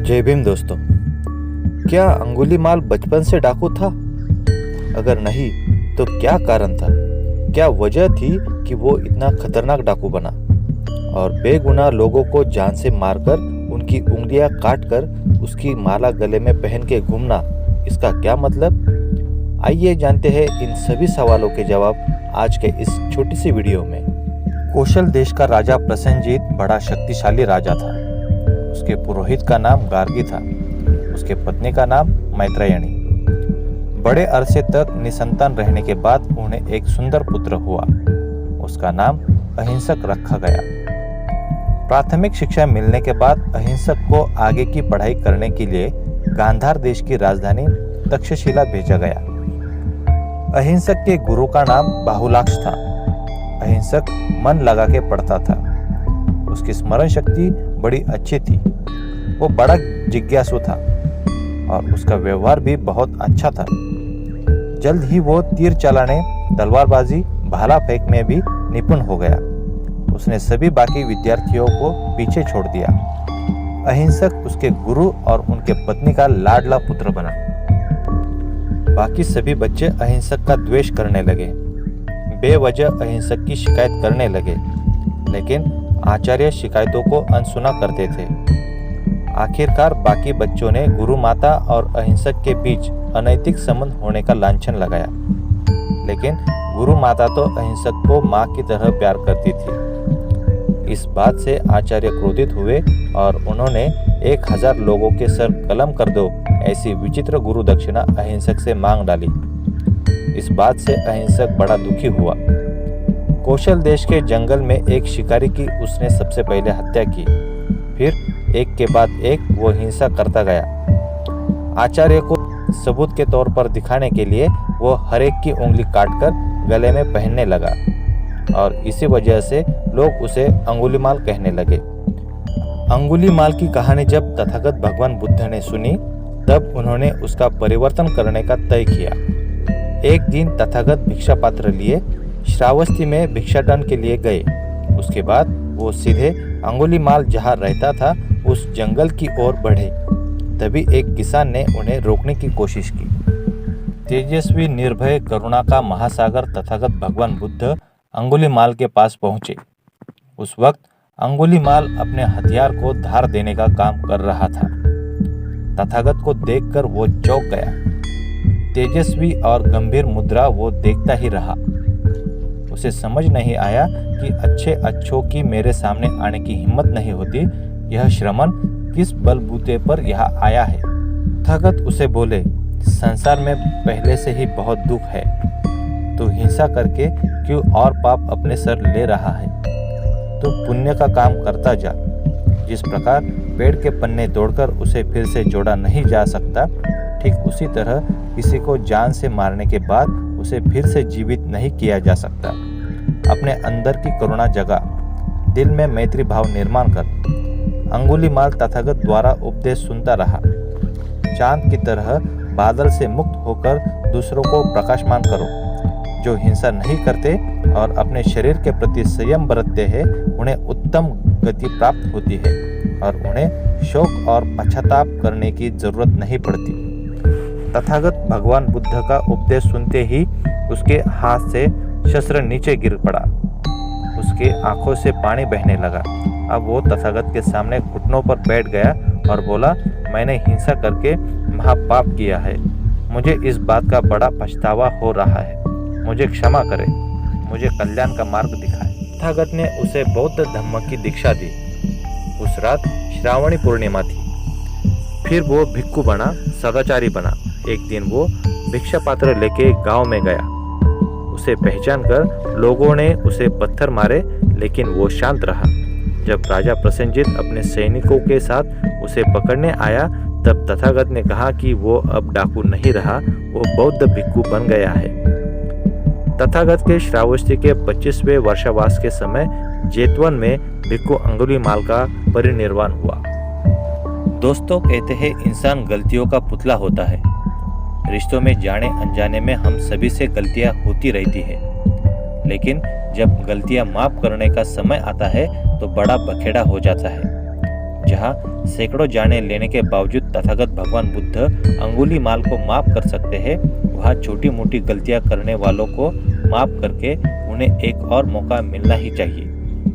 जय भीम दोस्तों। क्या अंगुलीमाल बचपन से डाकू था? अगर नहीं तो क्या कारण था? क्या वजह थी कि वो इतना खतरनाक डाकू बना और बेगुनाह लोगों को जान से मारकर उनकी उंगलियां काटकर उसकी माला गले में पहन के घूमना, इसका क्या मतलब? आइए जानते हैं इन सभी सवालों के जवाब आज के इस छोटी सी वीडियो में। कौशल देश का राजा प्रसेनजीत बड़ा शक्तिशाली राजा था। उसके पुरोहित का नाम गार्गी था। उसके पत्नी का नाम मैत्रेयणी। बड़े अरसे तक निसंतान रहने के बाद उन्हें एक सुंदर पुत्र हुआ। उसका नाम अहिंसक रखा गया। प्राथमिक शिक्षा मिलने के बाद अहिंसक को आगे की पढ़ाई करने के लिए गांधार देश की राजधानी तक्षशिला भेजा गया। अहिंसक के गुरु का नाम बाहुलाक्ष था। अहिंसक मन लगा के पढ़ता था। उसकी स्मरण शक्ति बड़ी अच्छी थी। वो बड़ा जिज्ञासु था और उसका व्यवहार भी बहुत अच्छा था। जल्द ही वो तीर चलाने, तलवारबाजी, भाला फेंक में भी निपुण हो गया। उसने सभी बाकी विद्यार्थियों को पीछे छोड़ दिया। अहिंसक उसके गुरु और उनके पत्नी का लाडला पुत्र बना। बाकी सभी बच्चे अहिंसक का द्वेष करने लगे, बेवजह अहिंसक की शिकायत करने लगे, लेकिन आचार्य शिकायतों को अनसुना करते थे। आखिरकार बाकी बच्चों ने गुरु माता और अहिंसक के बीच अनैतिक संबंध होने का लांछन लगाया, लेकिन गुरु माता तो अहिंसक को मां की तरह प्यार करती थी। इस बात से आचार्य क्रोधित हुए और उन्होंने 1000 लोगों के सर कलम कर दो ऐसी विचित्र गुरु दक्षिणा अहिंसक से मांग डाली। इस बात से अहिंसक बड़ा दुखी हुआ। कौशल देश के जंगल में एक शिकारी की उसने सबसे पहले हत्या की। फिर एक के बाद एक वो हिंसा करता गया। आचार्य को सबूत के तौर पर दिखाने के लिए वो हर एक की उंगली काटकर गले में पहनने लगा और इसी वजह से लोग उसे अंगुलीमाल कहने लगे। अंगुलीमाल की कहानी जब तथागत भगवान बुद्ध ने सुनी, तब उन्होंने उसका परिवर्तन करने का तय किया। एक दिन तथागत भिक्षा पात्र लिए श्रावस्ती में भिक्षाटन के लिए गए। उसके बाद वो सीधे अंगुलीमाल जहाँ रहता था उस जंगल की ओर बढ़े। तभी एक किसान ने उन्हें रोकने की कोशिश की। तेजस्वी, निर्भय, करुणा का महासागर तथागत भगवान बुद्ध अंगुलीमाल के पास पहुंचे। उस वक्त अंगुलीमाल अपने हथियार को धार देने का काम कर रहा था। तथागत को देखकर वो चौंक गया। तेजस्वी और गंभीर मुद्रा वो देखता ही रहा। उसे समझ नहीं आया कि अच्छे अच्छों की मेरे सामने आने की हिम्मत नहीं होती। यह श्रमण किस बलबूते पर यहाँ आया है? तथागत उसे बोले, संसार में पहले से ही बहुत दुख है, तो हिंसा करके क्यों और पाप अपने सर ले रहा है? तो पुण्य का काम करता जा। जिस प्रकार पेड़ के पन्ने तोड़कर उसे फिर से जोड़ा नहीं जा सकता, ठीक उसी तरह किसी को जान से मारने के बाद उसे फिर से जीवित नहीं किया जा सकता। अपने अंदर की करुणा जगा, दिल में मैत्री भाव निर्माण कर। अंगुलीमाल तथागत द्वारा उपदेश सुनता रहा। चांद की तरह बादल से मुक्त होकर दूसरों को प्रकाशमान करो। जो हिंसा नहीं करते और अपने शरीर के प्रति संयम बरतते हैं, उन्हें उत्तम गति प्राप्त होती है और उन्हें शोक और पश्चाताप करने की जरूरत नहीं पड़ती। तथागत भगवान बुद्ध का उपदेश सुनते ही उसके हाथ से शस्त्र नीचे गिर पड़ा। उसके आंखों से पानी बहने लगा। अब वो तथागत के सामने घुटनों पर बैठ गया और बोला, मैंने हिंसा करके महापाप किया है। मुझे इस बात का बड़ा पछतावा हो रहा है। मुझे क्षमा करें, मुझे कल्याण का मार्ग दिखाए। तथागत ने उसे बौद्ध धम्म की दीक्षा दी। उस रात श्रावणी पूर्णिमा थी। फिर वो भिक्खु बना, सदाचारी बना। एक दिन वो भिक्षा पात्र लेके गांव में गया। उसे पहचान कर लोगों ने उसे पत्थर मारे, लेकिन वो शांत रहा। जब राजा प्रसेनजीत अपने सैनिकों के साथ उसे पकड़ने आया, तब तथागत ने कहा कि वो अब डाकू नहीं रहा, वो बौद्ध भिक्खु बन गया है। तथागत के श्रावस्ती के 25वें वर्षावास के समय जेतवन में भिक्खु अंगुलीमाल का परिनिर्वाण हुआ। दोस्तों, कहते हैं इंसान गलतियों का पुतला होता है। रिश्तों में जाने अनजाने में हम सभी से गलतियां होती रहती है, लेकिन जब गलतियां माफ करने का समय आता है तो बड़ा बखेड़ा हो जाता है। जहाँ सैकड़ों जाने लेने के बावजूद तथागत भगवान बुद्ध अंगुलीमाल को माफ कर सकते हैं, वहाँ छोटी मोटी गलतियां करने वालों को माफ करके उन्हें एक और मौका मिलना ही चाहिए,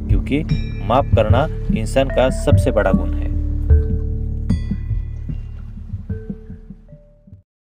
क्योंकि माफ करना इंसान का सबसे बड़ा गुण है।